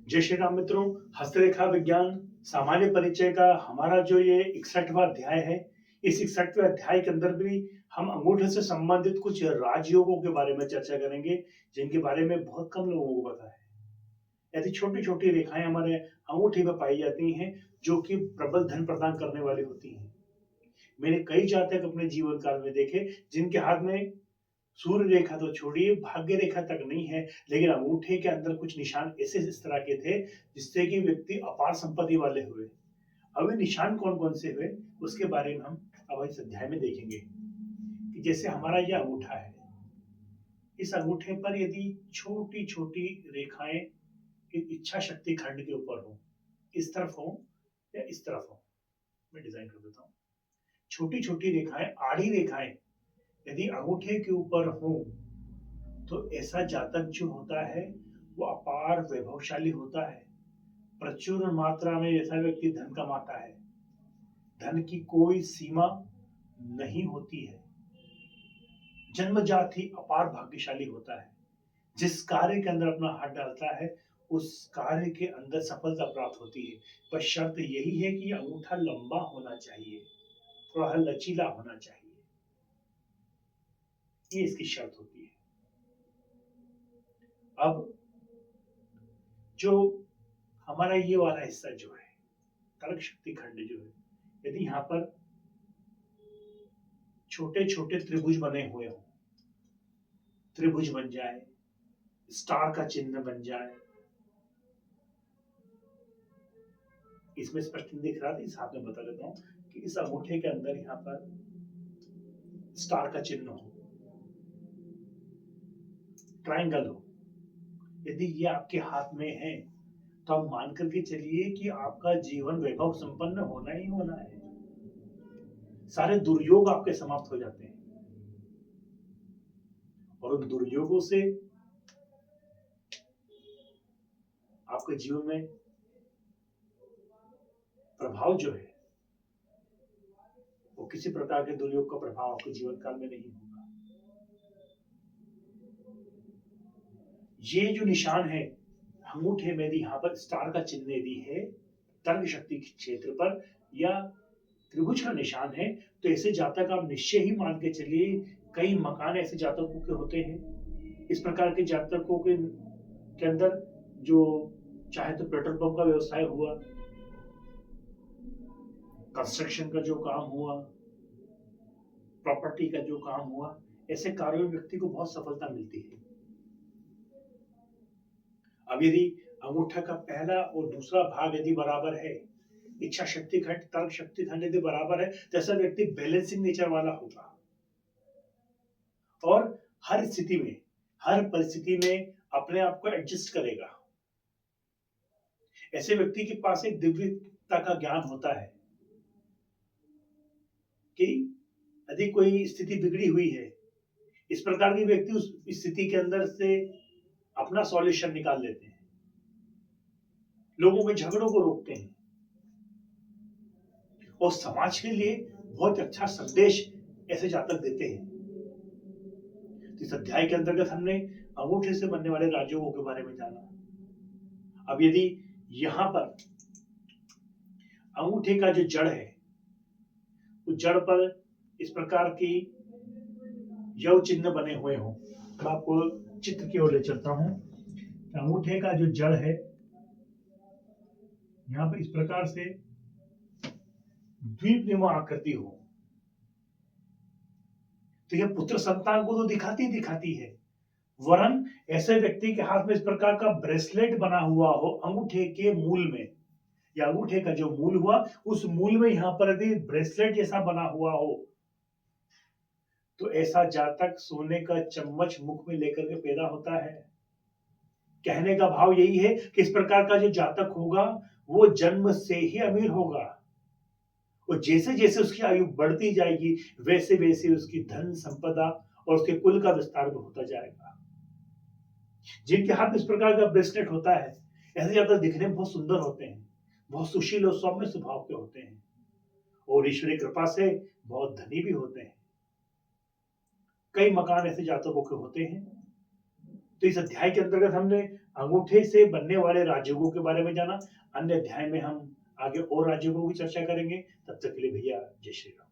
जय श्री राम मित्रों। हस्तरेखा विज्ञान सामान्य परिचय का हमारा जो ये 61वां अध्याय है, इस 61वें अध्याय के अंदर भी हम अंगूठे से संबंधित कुछ राजयोगों के बारे में चर्चा करेंगे, जिनके बारे में बहुत कम लोगों को पता है। ऐसी छोटी-छोटी रेखाएं हमारे अंगूठे में पाई जाती हैं, जो कि प्रबल धन प्रदान करने वाली होती हैं। मैंने कई जातक अपने जीवन काल में देखे, जिनके हाथ में सूर्य रेखा तो छोड़िए, भाग्य रेखा तक नहीं है, लेकिन अंगूठे के अंदर कुछ निशान ऐसे इस तरह के थे, जिससे कि व्यक्ति अपार संपत्ति वाले हुए। अब ये निशान कौन-कौन से हुए, उसके बारे में हम अब इस अध्याय में देखेंगे। कि जैसे हमारा ये अंगूठा है, इस अंगूठे पर यदि छोटी-छोटी रेखाएं एक इच्छा शक्ति खंड के ऊपर हो, इस तरफ हो या इस तरफ हो, मैं डिजाइन कर देता हूँ। छोटी-छोटी रेखाएं, आड़ी रेखाएं यदि अंगूठे के ऊपर हो, तो ऐसा जातक जो होता है वो अपार वैभवशाली होता है। प्रचुर मात्रा में ऐसा व्यक्ति धन कमाता है। धन की कोई सीमा नहीं होती है। जन्मजात ही अपार भाग्यशाली होता है। जिस कार्य के अंदर अपना हाथ डालता है, उस कार्य के अंदर सफलता प्राप्त होती है। पर शर्त यही है कि अंगूठा लंबा होना चाहिए, थोड़ा लचीला होना चाहिए। ये इसकी शर्त होती है। अब जो हमारा ये वाला हिस्सा जो है, तर्क शक्ति खंड जो है, यदि यहाँ पर छोटे छोटे त्रिभुज बने हुए हो, त्रिभुज बन जाए, स्टार का चिन्ह बन जाए, इसमें स्पष्ट नहीं दिख रहा था, इस हाथ में बता देता हूं कि इस अंगूठे के अंदर यहाँ पर स्टार का चिन्ह हो, ट्रायंगल हो, यदि ये आपके हाथ में है, तो आप मान करके चलिए कि आपका जीवन वैभव संपन्न होना ही होना है। सारे दुर्योग आपके समाप्त हो जाते हैं और उन दुर्योगों से आपके जीवन में प्रभाव जो है, वो किसी प्रकार के दुर्योग का प्रभाव आपके जीवन काल में नहीं होगा। ये जो निशान है अंगूठे में, यदि यहाँ पर स्टार का चिन्ह यदि है तर्क शक्ति क्षेत्र पर, या त्रिभुज का निशान है, तो ऐसे जातक आप निश्चय ही मान के चलिए, कई मकान ऐसे जातकों के होते हैं। इस प्रकार के जातकों के अंदर जो चाहे तो पेट्रोल पंप का व्यवसाय हुआ, कंस्ट्रक्शन का जो काम हुआ, प्रॉपर्टी का जो काम हुआ, ऐसे कार्यों में व्यक्ति को बहुत सफलता मिलती है। अब यदि अंगूठा का पहला और दूसरा भाग यदि बराबर है, इच्छा शक्ति खंड, तर्क शक्ति खंड यदि बराबर है, तो ऐसा व्यक्ति बैलेंसिंग नेचर वाला होगा और हर स्थिति में, हर परिस्थिति में अपने आप को एडजस्ट करेगा। ऐसे व्यक्ति के पास एक दिव्यता का ज्ञान होता है कि यदि कोई स्थिति बिगड़ी हुई है, इस प्रकार के व्यक्ति उस स्थिति के अंदर से अपना सॉल्यूशन निकाल लेते हैं, लोगों के झगड़ों को रोकते हैं और समाज के लिए बहुत अच्छा संदेश ऐसे जातक देते हैं। इस अध्याय के अंतर्गत हमने अंगूठे से बनने वाले राजयोगों के बारे में जाना। अब यदि यहां पर अंगूठे का जो जड़ है, उस जड़ पर इस प्रकार की यव चिन्ह बने हुए हो, तो आपको चित्र की ओर ले चलता हूं। अंगूठे का जो जड़ है, यहाँ पर इस प्रकार से द्वीपनुमा आकृति हो, तो यह पुत्र संतान को तो दिखाती है, वरन ऐसे व्यक्ति के हाथ में इस प्रकार का ब्रेसलेट बना हुआ हो अंगूठे के मूल में, या अंगूठे का जो मूल हुआ उस मूल में यहाँ पर यदि ब्रेसलेट जैसा बना हुआ हो, तो ऐसा जातक सोने का चम्मच मुख में लेकर के पैदा होता है। कहने का भाव यही है कि इस प्रकार का जो जातक होगा वो जन्म से ही अमीर होगा और जैसे जैसे उसकी आयु बढ़ती जाएगी, वैसे वैसे उसकी धन संपदा और उसके कुल का विस्तार भी होता जाएगा। जिनके हाथ में इस प्रकार का ब्रेसलेट होता है, ऐसे जातक दिखने में बहुत सुंदर होते हैं, बहुत सुशील और सौम्य स्वभाव के होते हैं और ईश्वरीय कृपा से बहुत धनी भी होते हैं। कई मकान ऐसे जातकों के होते हैं। तो इस अध्याय के अंतर्गत हमने अंगूठे से बनने वाले राजयोगों के बारे में जाना। अन्य अध्याय में हम आगे और राजयोगों की चर्चा करेंगे। तब तक के लिए भैया जय श्री राम।